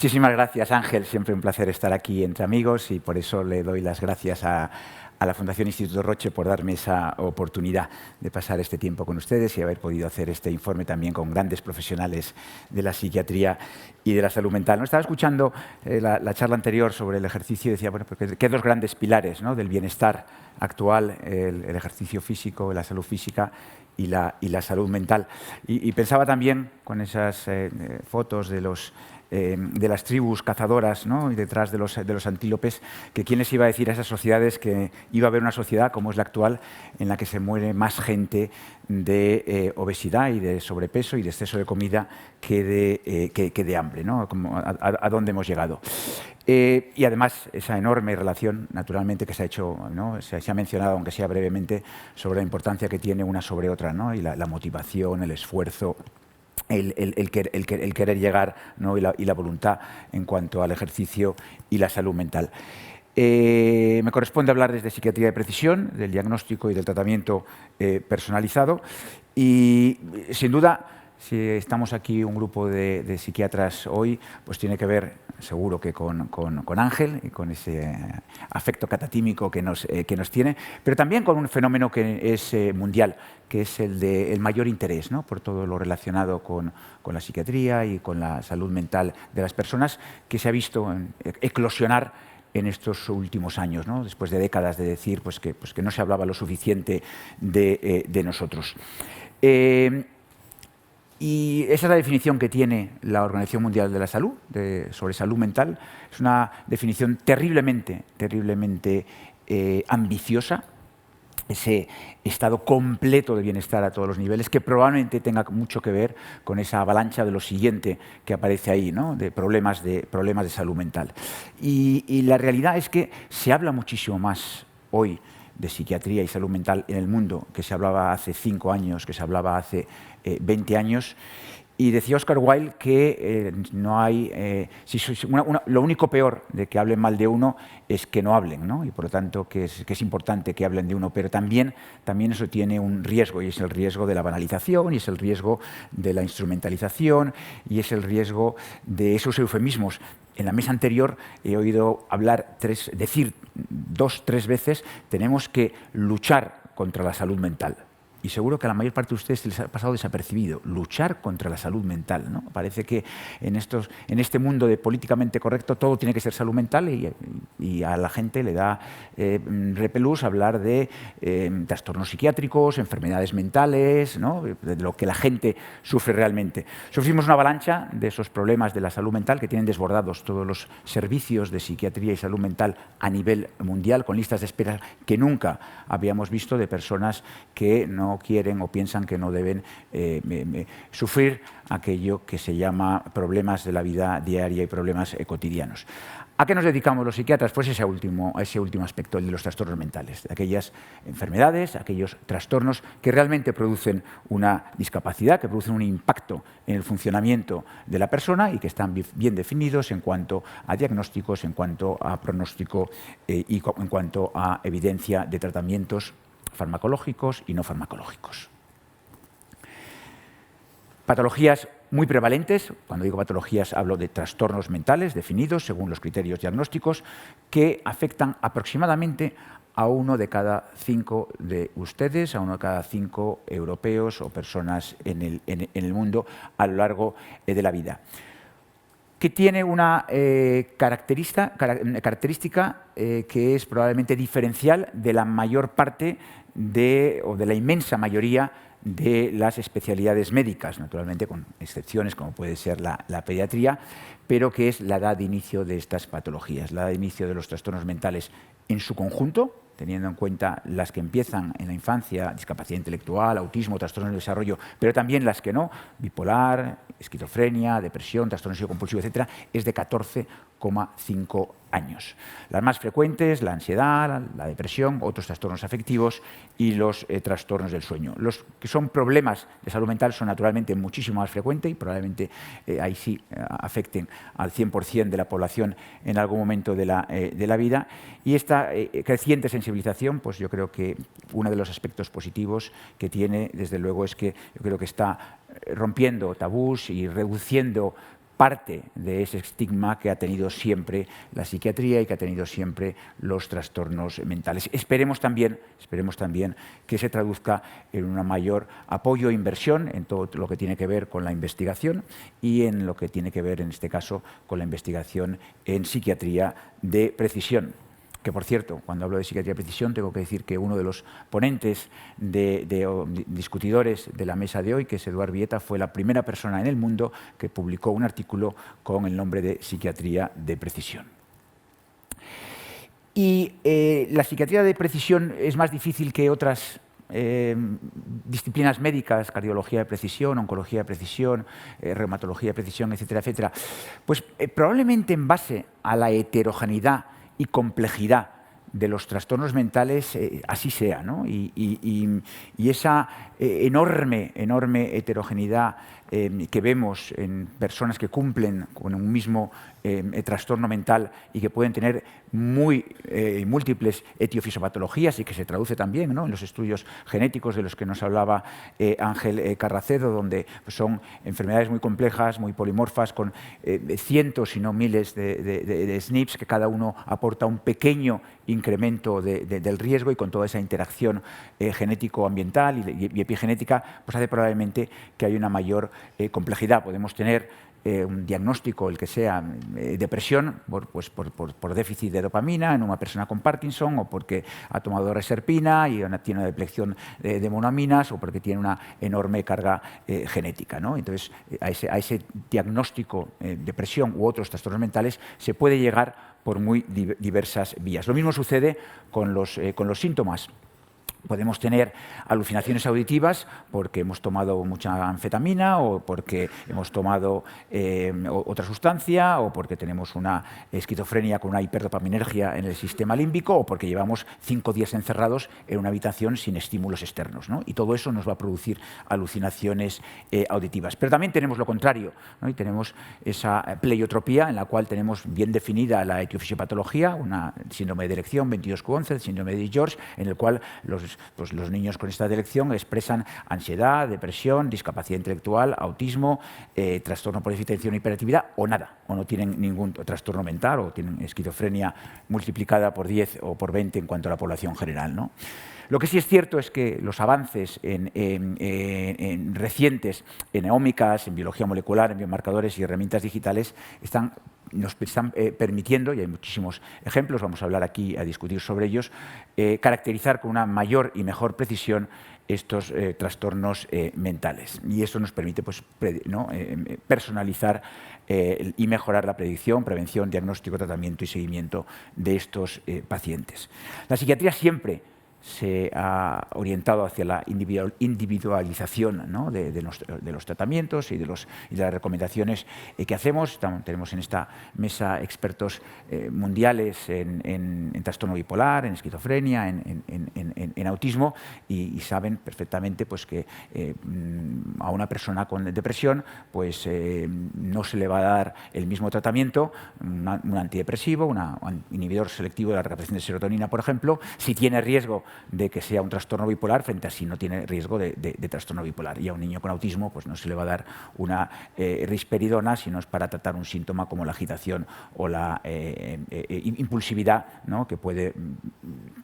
Muchísimas gracias, Ángel. Siempre un placer estar aquí entre amigos y por eso le doy las gracias a la Fundación Instituto Roche por darme esa oportunidad de pasar este tiempo con ustedes y haber podido hacer este informe también con grandes profesionales de la psiquiatría y de la salud mental. ¿No? Estaba escuchando la charla anterior sobre el ejercicio y decía, bueno, porque qué dos grandes pilares, ¿no?, del bienestar actual, el ejercicio físico, la salud física y la salud mental. Y pensaba también con esas fotos de las tribus cazadoras, ¿no?, y detrás de los antílopes, que quién les iba a decir a esas sociedades que iba a haber una sociedad como es la actual en la que se muere más gente de obesidad y de sobrepeso y de exceso de comida que de hambre, ¿no? A dónde hemos llegado. Y además esa enorme relación, naturalmente, que se ha hecho, ¿no?, se ha mencionado, aunque sea brevemente, sobre la importancia que tiene una sobre otra, ¿no?, y la motivación, el esfuerzo, el querer llegar, ¿no?, y la voluntad en cuanto al ejercicio y la salud mental. Me corresponde hablar desde psiquiatría de precisión, del diagnóstico y del tratamiento personalizado. Y, sin duda, si estamos aquí un grupo de psiquiatras hoy, pues tiene que ver, seguro que con Ángel y con ese afecto catatímico que nos tiene, pero también con un fenómeno que es mundial, que es el del mayor interés, ¿no?, por todo lo relacionado con la psiquiatría y con la salud mental de las personas, que se ha visto eclosionar en estos últimos años, ¿no?, después de décadas de decir pues que no se hablaba lo suficiente de nosotros. Y esa es la definición que tiene la Organización Mundial de la Salud sobre salud mental. Es una definición terriblemente ambiciosa, ese estado completo de bienestar a todos los niveles, que probablemente tenga mucho que ver con esa avalancha de lo siguiente que aparece ahí, ¿no?, de problemas de salud mental. Y la realidad es que se habla muchísimo más hoy de psiquiatría y salud mental en el mundo que se hablaba hace 5 años, que se hablaba hace 20 años. Y decía Oscar Wilde que no hay, lo único peor de que hablen mal de uno es que no hablen, ¿no? Y por lo tanto que es importante que hablen de uno, pero también eso tiene un riesgo, y es el riesgo de la banalización, y es el riesgo de la instrumentalización, y es el riesgo de esos eufemismos. En la mesa anterior he oído decir 2 o 3 veces, tenemos que luchar contra la salud mental. Y seguro que a la mayor parte de ustedes les ha pasado desapercibido, luchar contra la salud mental, ¿no? Parece que en este mundo de políticamente correcto todo tiene que ser salud mental y a la gente le da repelús hablar de trastornos psiquiátricos, enfermedades mentales, ¿no?, de lo que la gente sufre realmente. Sufrimos una avalancha de esos problemas de la salud mental que tienen desbordados todos los servicios de psiquiatría y salud mental a nivel mundial, con listas de espera que nunca habíamos visto de personas que no quieren o piensan que no deben sufrir aquello que se llama problemas de la vida diaria y problemas cotidianos. ¿A qué nos dedicamos los psiquiatras? Pues a ese último aspecto, el de los trastornos mentales, de aquellas enfermedades, aquellos trastornos que realmente producen una discapacidad, que producen un impacto en el funcionamiento de la persona y que están bien definidos en cuanto a diagnósticos, en cuanto a pronóstico y en cuanto a evidencia de tratamientos farmacológicos y no farmacológicos. Patologías muy prevalentes, cuando digo patologías hablo de trastornos mentales definidos según los criterios diagnósticos que afectan aproximadamente a 1 de cada 5 de ustedes, a 1 de cada 5 europeos o personas en el mundo a lo largo de la vida, que tiene una característica que es probablemente diferencial de la mayor parte o de la inmensa mayoría de las especialidades médicas, naturalmente con excepciones como puede ser la pediatría, pero que es la edad de inicio de estas patologías, la edad de inicio de los trastornos mentales en su conjunto, teniendo en cuenta las que empiezan en la infancia, discapacidad intelectual, autismo, trastornos de desarrollo, pero también las que no, bipolar, esquizofrenia, depresión, trastorno compulsivo, etc., es de 14,5 años. Las más frecuentes, la ansiedad, la depresión, otros trastornos afectivos y los trastornos del sueño. Los que son problemas de salud mental son naturalmente muchísimo más frecuentes y probablemente ahí sí afecten al 100% de la población en algún momento de la vida. Y esta creciente sensibilización, pues yo creo que uno de los aspectos positivos que tiene, desde luego, es que yo creo que está rompiendo tabús y reduciendo parte de ese estigma que ha tenido siempre la psiquiatría y que ha tenido siempre los trastornos mentales. Esperemos también que se traduzca en un mayor apoyo e inversión en todo lo que tiene que ver con la investigación y en lo que tiene que ver, en este caso, con la investigación en psiquiatría de precisión. Que, por cierto, cuando hablo de psiquiatría de precisión, tengo que decir que uno de los ponentes discutidores de la mesa de hoy, que es Eduard Vieta, fue la primera persona en el mundo que publicó un artículo con el nombre de psiquiatría de precisión. Y la psiquiatría de precisión es más difícil que otras disciplinas médicas, cardiología de precisión, oncología de precisión, reumatología de precisión, etcétera, etcétera. Pues probablemente en base a la heterogeneidad y complejidad de los trastornos mentales así sea, ¿no? Y esa enorme heterogeneidad que vemos en personas que cumplen con un mismo trastorno mental y que pueden tener múltiples etiofisiopatologías y que se traduce también, ¿no?, en los estudios genéticos de los que nos hablaba Ángel Carracedo, donde son enfermedades muy complejas, muy polimorfas, con cientos, si no miles de SNPs, que cada uno aporta un pequeño incremento del riesgo, y con toda esa interacción genético-ambiental y epigenética, pues hace probablemente que haya una mayor complejidad. Podemos tener un diagnóstico, el que sea, depresión por déficit de dopamina en una persona con Parkinson, o porque ha tomado reserpina y tiene una deplección de monoaminas, o porque tiene una enorme carga genética, ¿no? Entonces, a ese diagnóstico de depresión u otros trastornos mentales se puede llegar por muy diversas vías. Lo mismo sucede con los síntomas. Podemos tener alucinaciones auditivas porque hemos tomado mucha anfetamina, o porque hemos tomado otra sustancia, o porque tenemos una esquizofrenia con una hiperdopaminergia en el sistema límbico, o porque llevamos 5 días encerrados en una habitación sin estímulos externos, ¿no? Y todo eso nos va a producir alucinaciones auditivas. Pero también tenemos lo contrario, ¿no? Y tenemos esa pleiotropía en la cual tenemos bien definida la etiofisiopatología, una síndrome de erección 22q11, el síndrome de George, en el cual los niños con esta elección expresan ansiedad, depresión, discapacidad intelectual, autismo, trastorno por déficit de atención e hiperactividad, o nada, o no tienen ningún trastorno mental, o tienen esquizofrenia multiplicada por 10 o por 20 en cuanto a la población general, ¿no? Lo que sí es cierto es que los avances recientes en ómicas, en biología molecular, en biomarcadores y herramientas digitales nos están permitiendo, y hay muchísimos ejemplos, vamos a hablar aquí a discutir sobre ellos, caracterizar con una mayor y mejor precisión estos trastornos mentales. Y esto nos permite, pues, personalizar y mejorar la predicción, prevención, diagnóstico, tratamiento y seguimiento de estos pacientes. La psiquiatría siempre se ha orientado hacia la individualización, ¿no?, de los tratamientos y de las recomendaciones que hacemos. Tenemos en esta mesa expertos mundiales en trastorno bipolar, en esquizofrenia, en autismo, y saben perfectamente, pues, que a una persona con depresión, pues, no se le va a dar el mismo tratamiento, un antidepresivo, un inhibidor selectivo de la recaptación de serotonina, por ejemplo, si tiene riesgo de que sea un trastorno bipolar, frente a si no tiene riesgo de trastorno bipolar. Y a un niño con autismo, pues, no se le va a dar una risperidona si no es para tratar un síntoma como la agitación o la impulsividad, ¿no?, que puede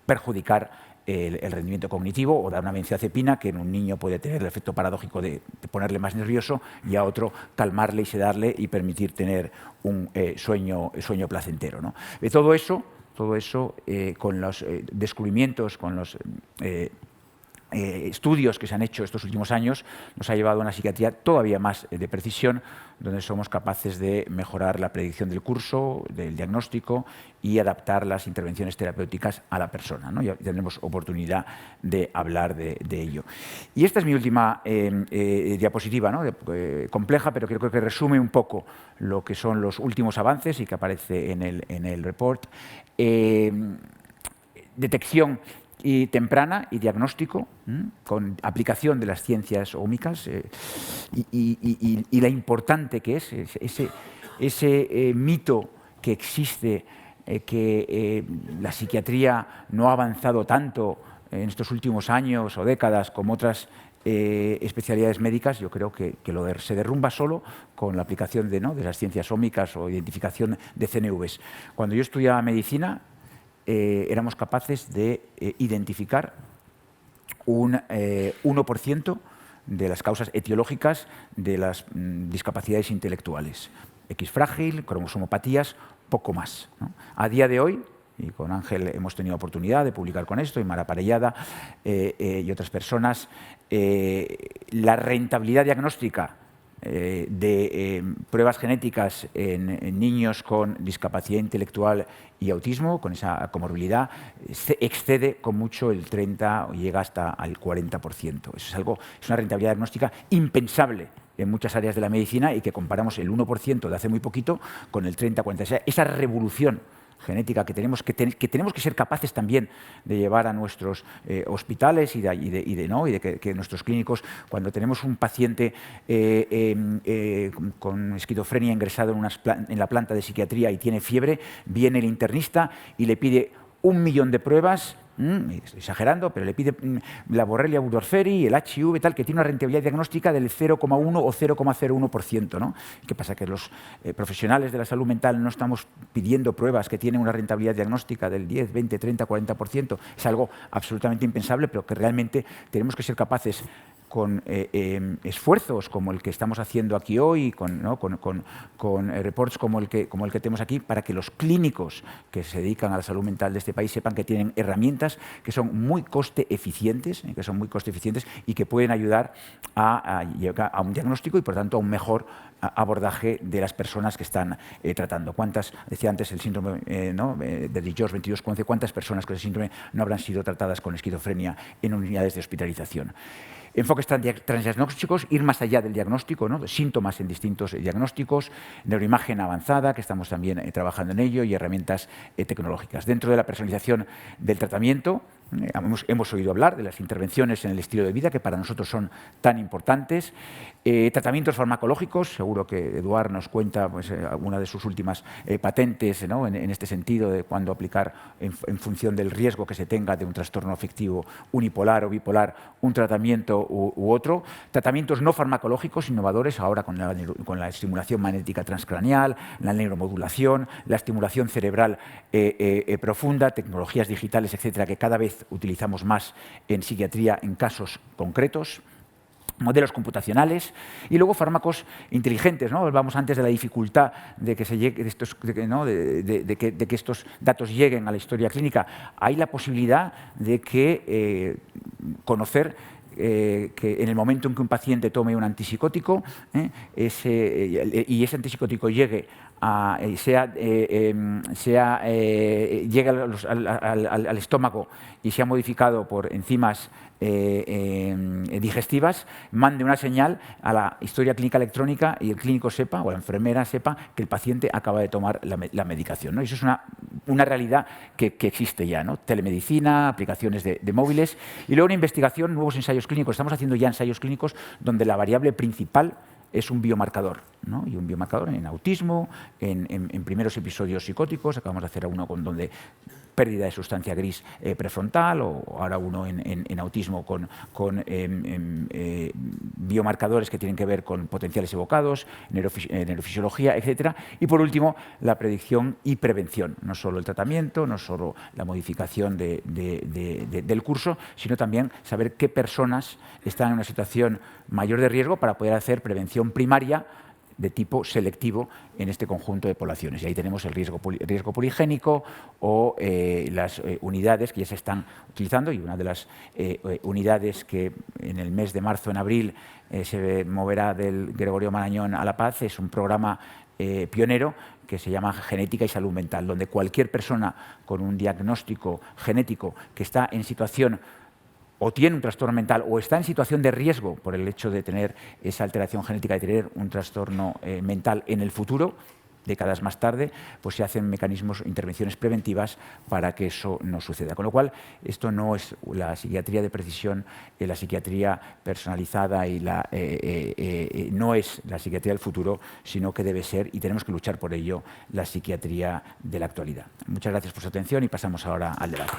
perjudicar el rendimiento cognitivo, o dar una benzodiazepina que en un niño puede tener el efecto paradójico de ponerle más nervioso, y a otro calmarle y sedarle y permitir tener un sueño placentero, ¿no? Todo eso con los descubrimientos, con los estudios que se han hecho estos últimos años, nos ha llevado a una psiquiatría todavía más de precisión, donde somos capaces de mejorar la predicción del curso, del diagnóstico, y adaptar las intervenciones terapéuticas a la persona, ¿no? Ya tendremos oportunidad de hablar de ello. Y esta es mi última diapositiva, ¿no?, compleja, pero creo que resume un poco lo que son los últimos avances y que aparece en el report. Detección temprana y diagnóstico, con aplicación de las ciencias ómicas, y la importante que es ese mito que existe, que la psiquiatría no ha avanzado tanto en estos últimos años o décadas como otras especialidades médicas, yo creo que se derrumba solo con la aplicación de las ciencias ómicas o identificación de CNVs. Cuando yo estudiaba medicina, éramos capaces de identificar un 1% de las causas etiológicas de las discapacidades intelectuales. X frágil, cromosomopatías, poco más, ¿no? A día de hoy, y con Ángel hemos tenido oportunidad de publicar con esto, y Mara Parellada y otras personas, la rentabilidad diagnóstica de pruebas genéticas en niños con discapacidad intelectual y autismo, con esa comorbilidad, excede con mucho el 30% o llega hasta al 40%. Eso es una rentabilidad diagnóstica impensable en muchas áreas de la medicina y que comparamos el 1% de hace muy poquito con el 30-40%. O sea, esa revolución genética que tenemos que ser capaces también de llevar a nuestros hospitales y de que nuestros clínicos, cuando tenemos un paciente con esquizofrenia ingresado en la planta de psiquiatría y tiene fiebre, viene el internista y le pide 1 millón de pruebas, estoy exagerando, pero le pide la Borrelia burgdorferi, el HIV, tal, que tiene una rentabilidad diagnóstica del 0,1 o 0,01%, ¿no? ¿Qué pasa? Que los profesionales de la salud mental no estamos pidiendo pruebas que tienen una rentabilidad diagnóstica del 10, 20, 30, 40%. Es algo absolutamente impensable, pero que realmente tenemos que ser capaces, con esfuerzos como el que estamos haciendo aquí hoy, con reports como el que tenemos aquí, para que los clínicos que se dedican a la salud mental de este país sepan que tienen herramientas que son muy coste eficientes y que pueden ayudar a llegar a un diagnóstico y, por tanto, a un mejor abordaje de las personas que están tratando. ¿Cuántas, decía antes el síndrome de Digeorge 2211, cuántas personas con ese síndrome no habrán sido tratadas con esquizofrenia en unidades de hospitalización? Enfoques transdiagnósticos, ir más allá del diagnóstico, ¿no? Síntomas en distintos diagnósticos, neuroimagen avanzada, que estamos también trabajando en ello, y herramientas tecnológicas. Dentro de la personalización del tratamiento, hemos oído hablar de las intervenciones en el estilo de vida, que para nosotros son tan importantes. Tratamientos farmacológicos, seguro que Eduard nos cuenta alguna de sus últimas patentes, ¿no? en este sentido, de cuándo aplicar en función del riesgo que se tenga de un trastorno afectivo unipolar o bipolar, un tratamiento u otro. Tratamientos no farmacológicos innovadores, ahora con la estimulación magnética transcraneal, la neuromodulación, la estimulación cerebral profunda, tecnologías digitales, etcétera, que cada vez utilizamos más en psiquiatría en casos concretos. Modelos computacionales y luego fármacos inteligentes, ¿no? Vamos antes de la dificultad de que que estos datos lleguen a la historia clínica. Hay la posibilidad de que conocer que en el momento en que un paciente tome un antipsicótico y ese antipsicótico llegue llegue al estómago y sea modificado por enzimas digestivas, mande una señal a la historia clínica electrónica y el clínico sepa, o la enfermera sepa, que el paciente acaba de tomar la medicación, ¿no? Y eso es una realidad que existe ya, ¿no? Telemedicina, aplicaciones de móviles, y luego una investigación, nuevos ensayos clínicos. Estamos haciendo ya ensayos clínicos donde la variable principal es un biomarcador, ¿no? Y un biomarcador en autismo, en primeros episodios psicóticos. Acabamos de hacer uno donde pérdida de sustancia gris prefrontal, o ahora uno en autismo con biomarcadores que tienen que ver con potenciales evocados, neurofisiología, etcétera. Y por último, la predicción y prevención, no solo el tratamiento, no solo la modificación del curso, sino también saber qué personas están en una situación mayor de riesgo para poder hacer prevención primaria de tipo selectivo en este conjunto de poblaciones. Y ahí tenemos el riesgo poligénico o las unidades que ya se están utilizando, y una de las unidades que en el mes de marzo, en abril, se moverá del Gregorio Marañón a La Paz, es un programa pionero que se llama Genética y Salud Mental, donde cualquier persona con un diagnóstico genético que está en situación o tiene un trastorno mental o está en situación de riesgo por el hecho de tener esa alteración genética, de tener un trastorno mental en el futuro, décadas más tarde, pues se hacen mecanismos, intervenciones preventivas para que eso no suceda. Con lo cual, esto no es la psiquiatría de precisión, la psiquiatría personalizada y no es la psiquiatría del futuro, sino que debe ser, y tenemos que luchar por ello, la psiquiatría de la actualidad. Muchas gracias por su atención y pasamos ahora al debate.